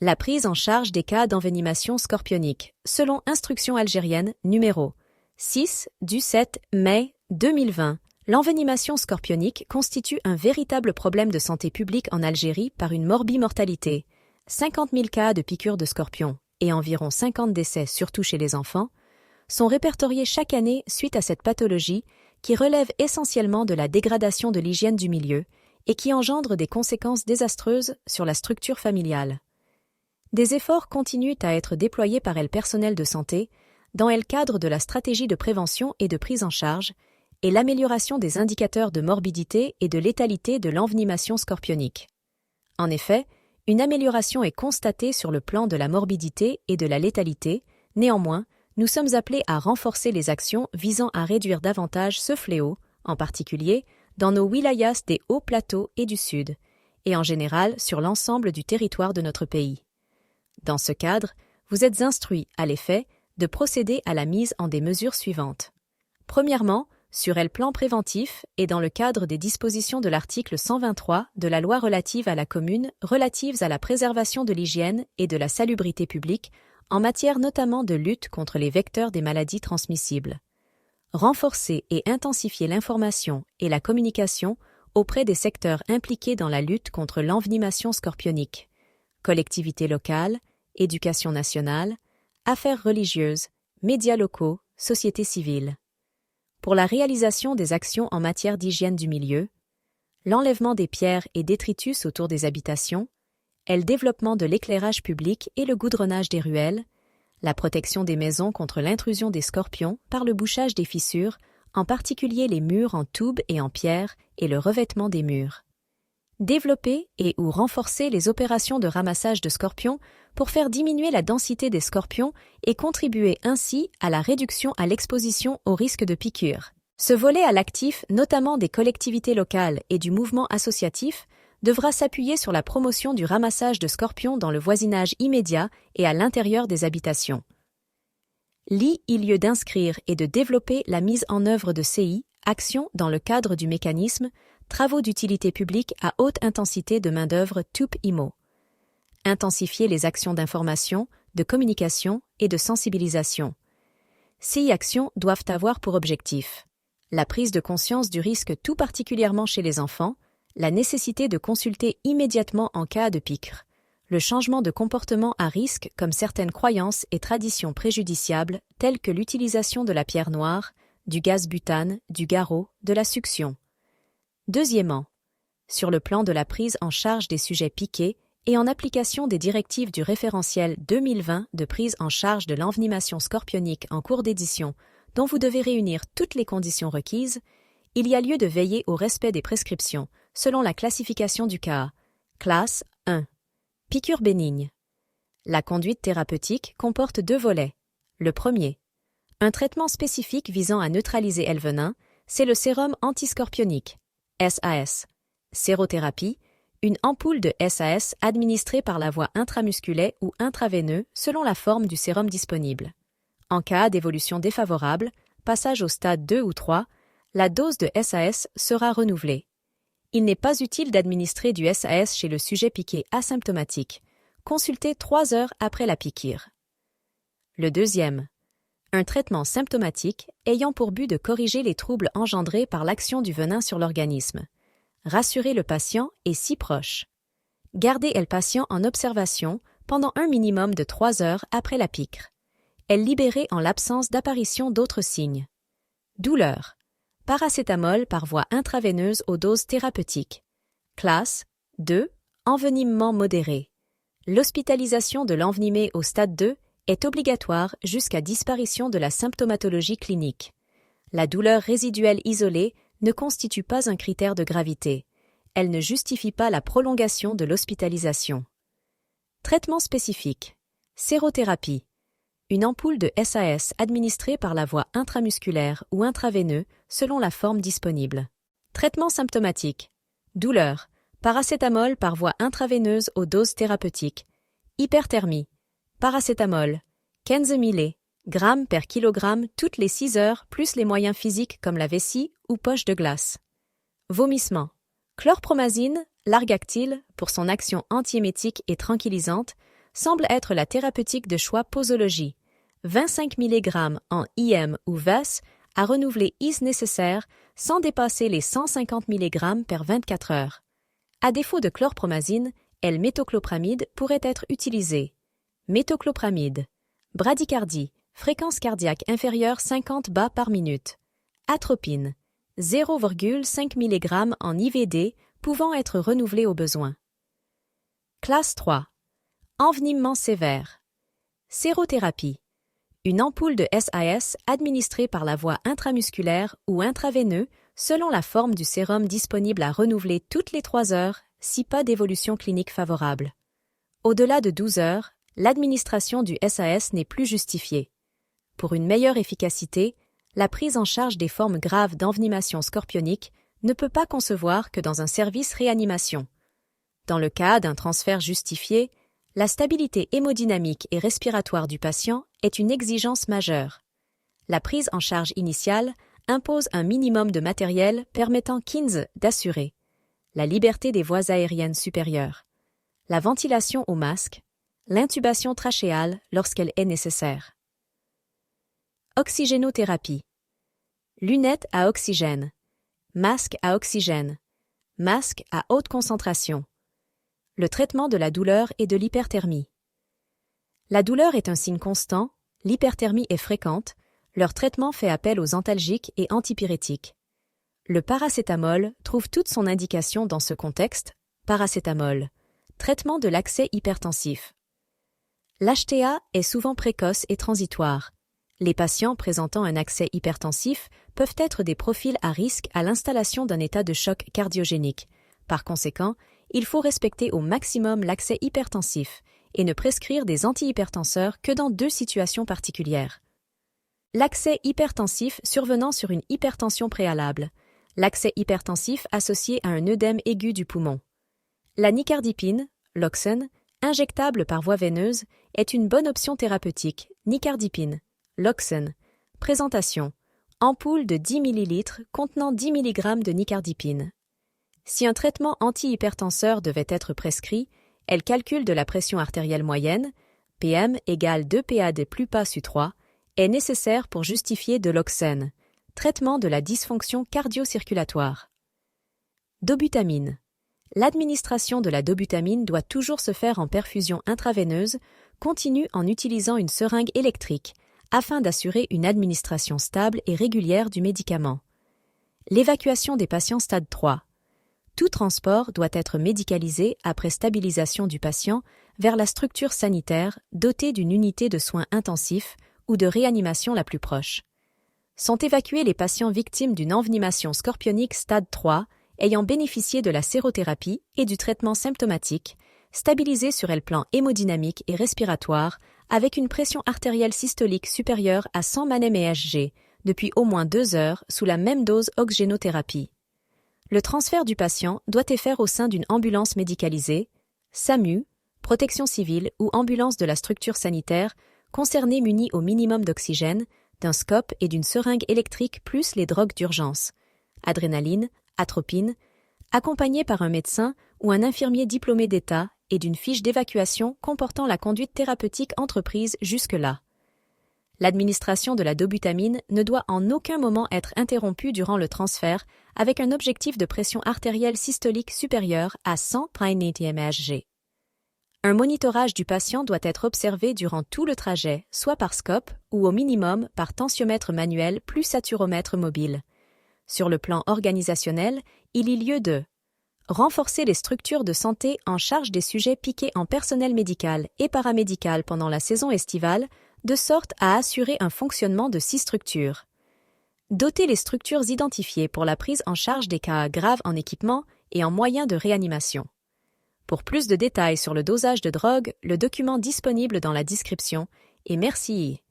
La prise en charge des cas d'envenimation scorpionique, selon Instruction algérienne numéro 6 du 7 mai 2020. L'envenimation scorpionique constitue un véritable problème de santé publique en Algérie par une morbimortalité. 50 000 cas de piqûres de scorpions et environ 50 décès, surtout chez les enfants, sont répertoriés chaque année suite à cette pathologie qui relève essentiellement de la dégradation de l'hygiène du milieu et qui engendre des conséquences désastreuses sur la structure familiale. Des efforts continuent à être déployés par le personnel de santé dans le cadre de la stratégie de prévention et de prise en charge et l'amélioration des indicateurs de morbidité et de létalité de l'envenimation scorpionique. En effet, une amélioration est constatée sur le plan de la morbidité et de la létalité. Néanmoins, nous sommes appelés à renforcer les actions visant à réduire davantage ce fléau, en particulier dans nos wilayas des hauts plateaux et du sud, et en général sur l'ensemble du territoire de notre pays. Dans ce cadre, vous êtes instruits, à l'effet, de procéder à la mise en des mesures suivantes. Premièrement, sur le plan préventif et dans le cadre des dispositions de l'article 123 de la loi relative à la commune relatives à la préservation de l'hygiène et de la salubrité publique, en matière notamment de lutte contre les vecteurs des maladies transmissibles. Renforcer et intensifier l'information et la communication auprès des secteurs impliqués dans la lutte contre l'envenimation scorpionique, collectivités locales, éducation nationale, affaires religieuses, médias locaux, société civile. Pour la réalisation des actions en matière d'hygiène du milieu, l'enlèvement des pierres et détritus autour des habitations, le développement de l'éclairage public et le goudronnage des ruelles, la protection des maisons contre l'intrusion des scorpions par le bouchage des fissures, en particulier les murs en toube et en pierre et le revêtement des murs. Développer et ou renforcer les opérations de ramassage de scorpions pour faire diminuer la densité des scorpions et contribuer ainsi à la réduction à l'exposition au risque de piqûres. Ce volet à l'actif, notamment des collectivités locales et du mouvement associatif, devra s'appuyer sur la promotion du ramassage de scorpions dans le voisinage immédiat et à l'intérieur des habitations. Il y lieu d'inscrire et de développer la mise en œuvre de CI, actions dans le cadre du mécanisme Travaux d'utilité publique à haute intensité de main-d'œuvre TUP-IMO. Intensifier les actions d'information, de communication et de sensibilisation. Ces actions doivent avoir pour objectif la prise de conscience du risque tout particulièrement chez les enfants, la nécessité de consulter immédiatement en cas de piqûre, le changement de comportement à risque comme certaines croyances et traditions préjudiciables telles que l'utilisation de la pierre noire, du gaz butane, du garrot, de la succion. Deuxièmement, sur le plan de la prise en charge des sujets piqués et en application des directives du référentiel 2020 de prise en charge de l'envenimation scorpionique en cours d'édition, dont vous devez réunir toutes les conditions requises, il y a lieu de veiller au respect des prescriptions, selon la classification du cas. Classe 1. Piqûre bénigne. La conduite thérapeutique comporte 2 volets. Le premier, un traitement spécifique visant à neutraliser le venin, c'est le sérum antiscorpionique. SAS. Sérothérapie, une ampoule de SAS administrée par la voie intramusculaire ou intraveineux selon la forme du sérum disponible. En cas d'évolution défavorable, passage au stade 2 ou 3, la dose de SAS sera renouvelée. Il n'est pas utile d'administrer du SAS chez le sujet piqué asymptomatique. Consultez 3 heures après la piqûre. Le deuxième, un traitement symptomatique ayant pour but de corriger les troubles engendrés par l'action du venin sur l'organisme. Rassurer le patient et si proche. Gardez le patient en observation pendant un minimum de 3 heures après la piqûre. Elle libérée en l'absence d'apparition d'autres signes. Douleur. Paracétamol par voie intraveineuse aux doses thérapeutiques. Classe 2. Envenimement modéré. L'hospitalisation de l'envenimé au stade 2 est obligatoire jusqu'à disparition de la symptomatologie clinique. La douleur résiduelle isolée ne constitue pas un critère de gravité. Elle ne justifie pas la prolongation de l'hospitalisation. Traitement spécifique. Sérothérapie. Une ampoule de SAS administrée par la voie intramusculaire ou intraveineux selon la forme disponible. Traitement symptomatique. Douleur. Paracétamol par voie intraveineuse aux doses thérapeutiques. Hyperthermie. Paracétamol, 15 mg, grammes per kilogramme toutes les 6 heures plus les moyens physiques comme la vessie ou poche de glace. Vomissement. Chlorpromazine, Largactil, pour son action antiémétique et tranquillisante, semble être la thérapeutique de choix posologie. 25 mg en IM ou VES à renouveler is nécessaire sans dépasser les 150 mg per 24 heures. À défaut de chlorpromazine, L-méthoclopramide pourrait être utilisé. Méthoclopramide. Bradycardie. Fréquence cardiaque inférieure 50 bas par minute. Atropine. 0,5 mg en IVD pouvant être renouvelé au besoin. Classe 3. Envenimement sévère. Sérothérapie. Une ampoule de SAS administrée par la voie intramusculaire ou intraveineux selon la forme du sérum disponible à renouveler toutes les 3 heures si pas d'évolution clinique favorable. Au-delà de 12 heures, l'administration du SAS n'est plus justifiée. Pour une meilleure efficacité, la prise en charge des formes graves d'envenimation scorpionique ne peut pas concevoir que dans un service réanimation. Dans le cas d'un transfert justifié, la stabilité hémodynamique et respiratoire du patient est une exigence majeure. La prise en charge initiale impose un minimum de matériel permettant KINS d'assurer la liberté des voies aériennes supérieures, la ventilation au masque, l'intubation trachéale lorsqu'elle est nécessaire. Oxygénothérapie. Lunettes à oxygène, masque à oxygène, masque à haute concentration. Le traitement de la douleur et de l'hyperthermie. La douleur est un signe constant, l'hyperthermie est fréquente, leur traitement fait appel aux antalgiques et antipyrétiques. Le paracétamol trouve toute son indication dans ce contexte. Paracétamol. Traitement de l'accès hypertensif. L'HTA est souvent précoce et transitoire. Les patients présentant un accès hypertensif peuvent être des profils à risque à l'installation d'un état de choc cardiogénique. Par conséquent, il faut respecter au maximum l'accès hypertensif et ne prescrire des antihypertenseurs que dans 2 situations particulières. L'accès hypertensif survenant sur une hypertension préalable. L'accès hypertensif associé à un œdème aigu du poumon. La nicardipine, Loxone, injectable par voie veineuse, est une bonne option thérapeutique. Nicardipine, Loxone. Présentation. Ampoule de 10 ml contenant 10 mg de nicardipine. Si un traitement antihypertenseur devait être prescrit, elle calcule de la pression artérielle moyenne, PM égale 2 PAD plus pas SU3, est nécessaire pour justifier de Loxone. Traitement de la dysfonction cardio-circulatoire. Dobutamine. L'administration de la dobutamine doit toujours se faire en perfusion intraveineuse, continue en utilisant une seringue électrique, afin d'assurer une administration stable et régulière du médicament. L'évacuation des patients stade 3. Tout transport doit être médicalisé après stabilisation du patient vers la structure sanitaire dotée d'une unité de soins intensifs ou de réanimation la plus proche. Sont évacués les patients victimes d'une envenimation scorpionique stade 3 ayant bénéficié de la sérothérapie et du traitement symptomatique, stabilisés sur le plan hémodynamique et respiratoire avec une pression artérielle systolique supérieure à 100 mmHg depuis au moins 2 heures sous la même dose oxygénothérapie. Le transfert du patient doit être fait au sein d'une ambulance médicalisée, SAMU, protection civile ou ambulance de la structure sanitaire concernée munie au minimum d'oxygène, d'un scope et d'une seringue électrique plus les drogues d'urgence, adrénaline, atropine, accompagnée par un médecin ou un infirmier diplômé d'État et d'une fiche d'évacuation comportant la conduite thérapeutique entreprise jusque-là. L'administration de la dobutamine ne doit en aucun moment être interrompue durant le transfert avec un objectif de pression artérielle systolique supérieure à 100 mmHg. Un monitorage du patient doit être observé durant tout le trajet, soit par scope ou au minimum par tensiomètre manuel plus saturomètre mobile. Sur le plan organisationnel, il y a lieu de renforcer les structures de santé en charge des sujets piqués en personnel médical et paramédical pendant la saison estivale, de sorte à assurer un fonctionnement de 6 structures. Doter les structures identifiées pour la prise en charge des cas graves en équipement et en moyens de réanimation. Pour plus de détails sur le dosage de drogue, le document disponible dans la description, et merci.